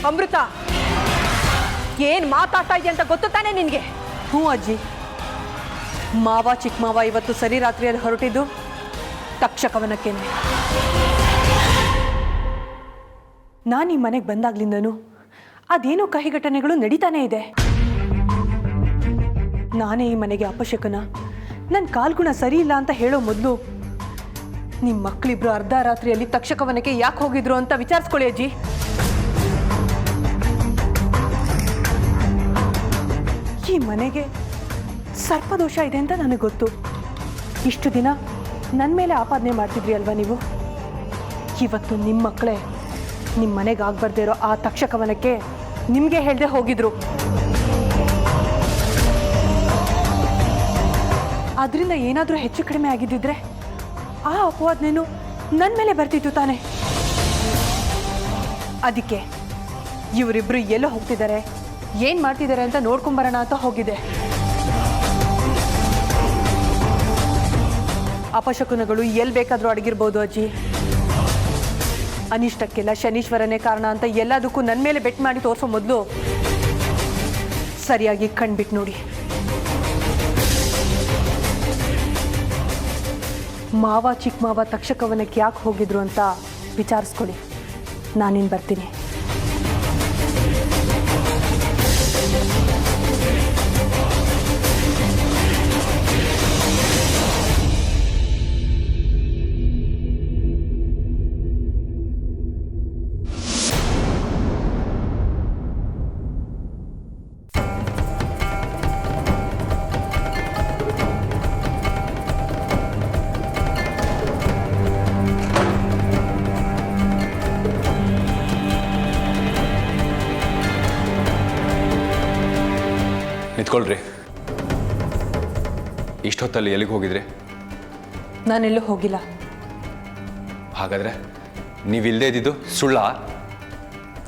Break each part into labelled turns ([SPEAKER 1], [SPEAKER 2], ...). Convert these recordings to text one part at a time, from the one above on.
[SPEAKER 1] ಅಮೃತ, ಏನ್ ಮಾತಾಡ್ತಾ ಇದೆಯಾ ಅಂತ ಗೊತ್ತು ತಾನೆ ನಿನ್ಗೆ?
[SPEAKER 2] ಹ್ಞೂ ಅಜ್ಜಿ, ಮಾವ ಚಿಕ್ಕ ಮಾವ ಇವತ್ತು ಸರಿ ರಾತ್ರಿಯಲ್ಲಿ ಹೊರಟಿದ್ದು ತಕ್ಷಕವನಕ್ಕೇನೆ. ನಾನು ಈ ಮನೆಗೆ ಬಂದಾಗ್ಲಿಂದನೂ ಅದೇನೋ ಕಹಿ ಘಟನೆಗಳು ನಡೀತಾನೆ ಇದೆ. ನಾನೇ ಈ ಮನೆಗೆ ಅಪಶಕನ, ನನ್ನ ಕಾಲ್ಗುಣ ಸರಿ ಇಲ್ಲ ಅಂತ ಹೇಳೋ ಮೊದಲು ನಿಮ್ಮ ಮಕ್ಕಳಿಬ್ರು ಅರ್ಧ ರಾತ್ರಿಯಲ್ಲಿ ತಕ್ಷಕವನಕ್ಕೆ ಯಾಕೆ ಹೋಗಿದ್ರು ಅಂತ ವಿಚಾರಿಸ್ಕೊಳ್ಳಿ ಅಜ್ಜಿ. ಈ ಮನೆಗೆ ಸರ್ಪದೋಷ ಇದೆ ಅಂತ ನನಗೆ ಗೊತ್ತು. ಇಷ್ಟು ದಿನ ನನ್ನ ಮೇಲೆ ಆಪಾದನೆ ಮಾಡ್ತಿದ್ರಿ ಅಲ್ವಾ ನೀವು? ಇವತ್ತು ನಿಮ್ಮ ಮಕ್ಕಳೇ ನಿಮ್ಮ ಮನೆಗೆ ಆಗ್ಬಾರ್ದೇ ಇರೋ ಆ ತಕ್ಷಕವನಕ್ಕೆ ನಿಮಗೆ ಹೇಳ್ದೆ ಹೋಗಿದ್ರು. ಅದರಿಂದ ಏನಾದರೂ ಹೆಚ್ಚು ಕಡಿಮೆ ಆಗಿದ್ದಿದ್ರೆ ಆ ಅಪವಾದನೇನು ನನ್ನ ಮೇಲೆ ಬರ್ತಿತ್ತು ತಾನೆ. ಅದಕ್ಕೆ ಇವರಿಬ್ರು ಎಲ್ಲೋ ಹೋಗ್ತಿದ್ದಾರೆ, ಏನು ಮಾಡ್ತಿದ್ದಾರೆ ಅಂತ ನೋಡ್ಕೊಂಬರೋಣ ಅಂತ ಹೋಗಿದೆ. ಅಪಶಕುನಗಳು ಎಲ್ಲಿ ಬೇಕಾದರೂ ಅಡಗಿರ್ಬೋದು ಅಜ್ಜಿ. ಅನಿಷ್ಟಕ್ಕೆಲ್ಲ ಶನೀಶ್ವರನೇ ಕಾರಣ ಅಂತ ಎಲ್ಲದಕ್ಕೂ ನನ್ನ ಮೇಲೆ ಬೆಟ್ ಮಾಡಿ ತೋರಿಸೋ ಮೊದಲು ಸರಿಯಾಗಿ ಕಣ್ಬಿಟ್ಟು ನೋಡಿ. ಮಾವ ಚಿಕ್ಕ ಮಾವ ತಕ್ಷಕವನಕ್ಕೆ ಯಾಕೆ ಹೋಗಿದ್ರು ಅಂತ ವಿಚಾರಿಸ್ಕೊಳ್ಳಿ. ನಾನಿನ್ನು ಬರ್ತೀನಿ.
[SPEAKER 3] ನಿಂತ್ಕೊಳ್ರಿ. ಇಷ್ಟೊತ್ತಲ್ಲಿ ಎಲ್ಲಿಗೆ ಹೋಗಿದ್ರಿ?
[SPEAKER 2] ನಾನೆಲ್ಲೂ ಹೋಗಿಲ್ಲ.
[SPEAKER 3] ಹಾಗಾದ್ರೆ ನೀವಿಲ್ಲದೆ ಇದ್ದಿದ್ದು ಸುಳ್ಳ?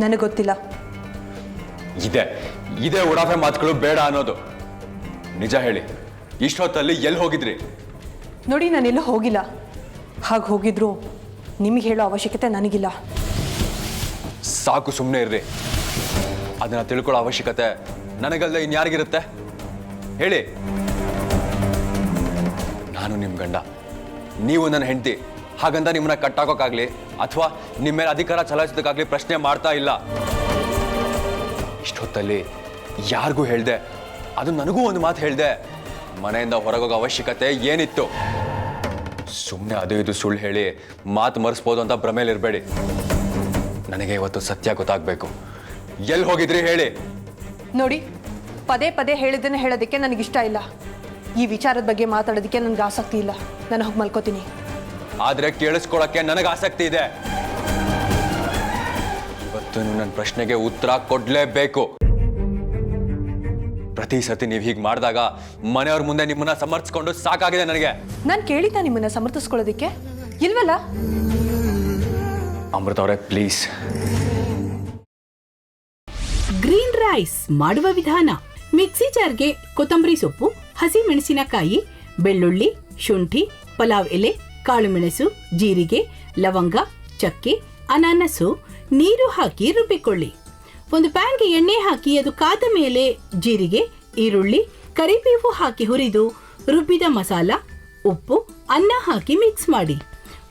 [SPEAKER 2] ನನಗೆ ಗೊತ್ತಿಲ್ಲ.
[SPEAKER 3] ಇದೇ ಉಡಾಫೆ ಮಾತುಗಳು ಬೇಡ ಅನ್ನೋದು. ನಿಜ ಹೇಳಿ, ಇಷ್ಟೊತ್ತಲ್ಲಿ ಎಲ್ಲಿ ಹೋಗಿದ್ರಿ?
[SPEAKER 2] ನೋಡಿ, ನಾನೆಲ್ಲೂ ಹೋಗಿಲ್ಲ. ಹಾಗೆ ಹೋಗಿದ್ರು ನಿಮಗೆ ಹೇಳೋ ಅವಶ್ಯಕತೆ ನನಗಿಲ್ಲ.
[SPEAKER 3] ಸಾಕು, ಸುಮ್ಮನೆ ಇರ್ರಿ. ಅದನ್ನ ತಿಳ್ಕೊಳ್ಳೋ ಅವಶ್ಯಕತೆ ನನಗಲ್ಲದೆ ಇನ್ಯಾರಿಗಿರುತ್ತೆ ಹೇಳಿ? ನಾನು ನಿಮ್ಮ ಗಂಡ, ನೀವು ನನ್ನ ಹೆಂಡತಿ. ಹಾಗಂತ ನಿಮ್ಮನ್ನ ಕಟ್ಟಾಕೋಕ್ಕಾಗ್ಲಿ ಅಥವಾ ನಿಮ್ಮ ಮೇಲೆ ಅಧಿಕಾರ ಚಲಾಯಿಸೋದಕ್ಕಾಗ್ಲಿ ಪ್ರಶ್ನೆ ಮಾಡ್ತಾ ಇಲ್ಲ. ಇಷ್ಟೊತ್ತಲ್ಲಿ ಯಾರಿಗೂ ಹೇಳ್ದೆ, ಅದು ನನಗೂ ಒಂದು ಮಾತು ಹೇಳ್ದೆ. ಮನೆಯಿಂದ ಹೊರಗೋಗೋ ಅವಶ್ಯಕತೆ ಏನಿತ್ತು? ಸುಮ್ಮನೆ ಅದು ಇದು ಸುಳ್ಳು ಹೇಳಿ ಮಾತು ಮರೆಸ್ಬೋದು ಅಂತ ಭ್ರಮೇಲಿರಬೇಡಿ. ನನಗೆ ಇವತ್ತು ಸತ್ಯ ಗೊತ್ತಾಗಬೇಕು. ಎಲ್ಲಿ ಹೋಗಿದ್ರಿ ಹೇಳಿ?
[SPEAKER 2] ನೋಡಿ, ಪದೇ ಪದೇ ಹೇಳಿದ್ದನ್ನು ಹೇಳೋದಕ್ಕೆ ನನಗಿಷ್ಟ ಇಲ್ಲ. ಈ ವಿಚಾರದ ಬಗ್ಗೆ ಮಾತಾಡೋದಕ್ಕೆ ನನಗೆ ಆಸಕ್ತಿ ಇಲ್ಲ. ನಾನು ಹೋಗಿ ಮಲ್ಕೋತೀನಿ.
[SPEAKER 3] ಆದರೆ ಕೇಳಿಸ್ಕೊಳ್ಳೋಕ್ಕೆ ನನಗೆ ಆಸಕ್ತಿ ಇದೆ. ಇವತ್ತು ನನ್ನ ಪ್ರಶ್ನೆಗೆ ಉತ್ತರ ಕೊಡಲೇಬೇಕು. ಪ್ರತಿ ಸತಿ ನೀವು ಹೀಗೆ ಮಾಡಿದಾಗ ಮನೆಯವ್ರ ಮುಂದೆ ನಿಮ್ಮನ್ನ ಸಮರ್ಥಿಸ್ಕೊಂಡು ಸಾಕಾಗಿದೆ ನನಗೆ.
[SPEAKER 2] ನಾನು ಕೇಳಿದ್ದ ನಿಮ್ಮನ್ನ ಸಮರ್ಥಿಸ್ಕೊಳ್ಳೋದಕ್ಕೆ ಇಲ್ವಲ್ಲ?
[SPEAKER 3] ಅಮೃತ ಅವರೇ, ಪ್ಲೀಸ್.
[SPEAKER 4] ಗ್ರೀನ್ ರೈಸ್ ಮಾಡುವ ವಿಧಾನ: ಮಿಕ್ಸಿ ಜಾರ್ಗೆ ಕೊತ್ತಂಬರಿ ಸೊಪ್ಪು, ಹಸಿ ಮೆಣಸಿನಕಾಯಿ, ಬೆಳ್ಳುಳ್ಳಿ, ಶುಂಠಿ, ಪಲಾವ್ ಎಲೆ, ಕಾಳುಮೆಣಸು, ಜೀರಿಗೆ, ಲವಂಗ, ಚಕ್ಕೆ, ಅನಾನಸು, ನೀರು ಹಾಕಿ ರುಬ್ಬಿಕೊಳ್ಳಿ. ಒಂದು ಪ್ಯಾನ್ಗೆ ಎಣ್ಣೆ ಹಾಕಿ ಅದು ಕಾದ ಮೇಲೆ ಜೀರಿಗೆ, ಈರುಳ್ಳಿ, ಕರಿಬೇವು ಹಾಕಿ ಹುರಿದು ರುಬ್ಬಿದ ಮಸಾಲ, ಉಪ್ಪು, ಅನ್ನ ಹಾಕಿ ಮಿಕ್ಸ್ ಮಾಡಿ.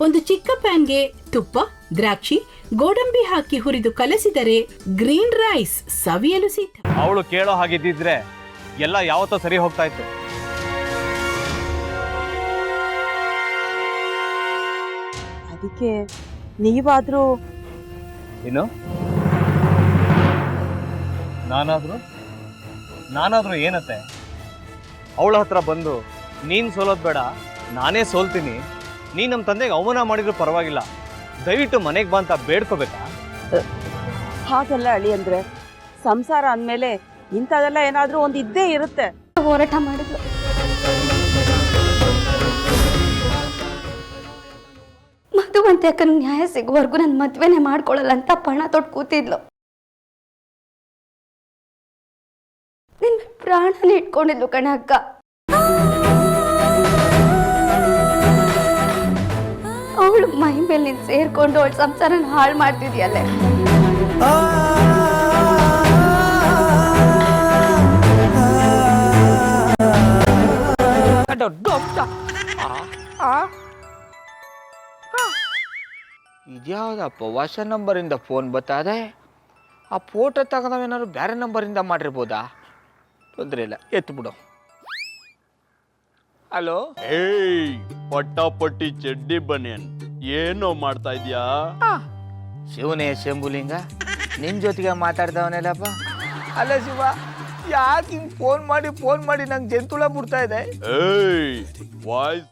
[SPEAKER 4] ಒಂದು ಚಿಕ್ಕ ಪ್ಯಾನ್ಗೆ ತುಪ್ಪ, ದ್ರಾಕ್ಷಿ, ಗೋಡಂಬಿ ಹಾಕಿ ಹುರಿದು ಕಲಸಿದರೆ ಗ್ರೀನ್ ರೈಸ್ ಸವಿಯಲು ಸಿದ್ಧ.
[SPEAKER 5] ಅವಳು ಕೇಳೋ ಹಾಗಿದ್ದಿದ್ರೆ ಎಲ್ಲ ಯಾವತ್ತೋ ಸರಿ ಹೋಗ್ತಾ ಇತ್ತು.
[SPEAKER 6] ಅದಕ್ಕೆ ನೀವಾದ್ರೂ
[SPEAKER 5] ಏನು? ನಾನಾದ್ರೂ ಏನತ್ತೆ? ಅವಳ ಹತ್ರ ಬಂದು ನೀನು ಸೋಲೋದು ಬೇಡ, ನಾನೇ ಸೋಲ್ತೀನಿ, ನೀನು ನಮ್ಮ ತಂದೆಗೆ ಅವಮಾನ ಮಾಡಿದ್ರು ಪರವಾಗಿಲ್ಲ, ದಯವಿಟ್ಟು ಮನೆಗೆ ಬಾ ಅಂತ ಬೇಡ್ಕೋಬೇಕಾ?
[SPEAKER 6] ಹಾಗೆಲ್ಲ ಅಳಿ ಅಂದ್ರೆ ಸಂಸಾರ ಅಂದಮೇಲೆ ಇಂಥದೆಲ್ಲ ಏನಾದ್ರೂ ಒಂದು ಇದ್ದೇ ಇರುತ್ತೆ.
[SPEAKER 7] ಹೋರಾಟ ಮಾಡಿದ್ಲು. ಮಧುವಂತೆ ಅಕ್ಕನ ನ್ಯಾಯ ಸಿಗುವವರೆಗೂ ನನ್ನ ಮದ್ವೆನೆ ಮಾಡ್ಕೊಳ್ಳಲ್ಲ ಅಂತ ಪಣ ತೊಟ್ಟು ಕೂತಿದ್ಲು. ನಿನ್ನ ಪ್ರಾಣನ ಇಟ್ಕೊಂಡಿದ್ಲು ಕಣ ಅಕ್ಕ. ಅವಳು ಮೈ ಮೇಲೆ ನೀನು ಸೇರ್ಕೊಂಡು ಅವಳ ಸಂಸಾರನ ಹಾಳು ಮಾಡ್ತಿದ್ಯಲ್ಲೇ.
[SPEAKER 8] ಇದ್ಯಾವುದಪ್ಪ ಹೊಸ ನಂಬರಿಂದ ಫೋನ್ ಬತ್ತದೆ. ಆ ಫೋಟೋ ತಗೊಂಡವೇನಾದ್ರು ಬೇರೆ ನಂಬರಿಂದ ಮಾಡಿರ್ಬೋದಾ? ತೊಂದರೆ ಇಲ್ಲ, ಎತ್ತು ಬಿಡು. ಹಲೋ,
[SPEAKER 9] ಏಯ್ ಪಟ್ಟಾಪಟ್ಟಿ ಚಡ್ಡಿ ಬನಿಯನ್, ಏನೋ ಮಾಡ್ತಾ ಇದ್ಯಾ?
[SPEAKER 8] ಶಿವನೇ ಶಂಭುಲಿಂಗ, ನಿನ್ನ ಜೊತೆಗೆ ಮಾತಾಡ್ದವನೇಲಪ್ಪ. ಅಲ್ಲ ಶಿವ, ಯಾಕೆ ಹಿಂಗೆ ಫೋನ್ ಮಾಡಿ ನಂಗೆ ಜಂತುಳ ಬಿಡ್ತಾ ಇದೆ?
[SPEAKER 9] ಏಯ್ ವಾಯ್ಸ್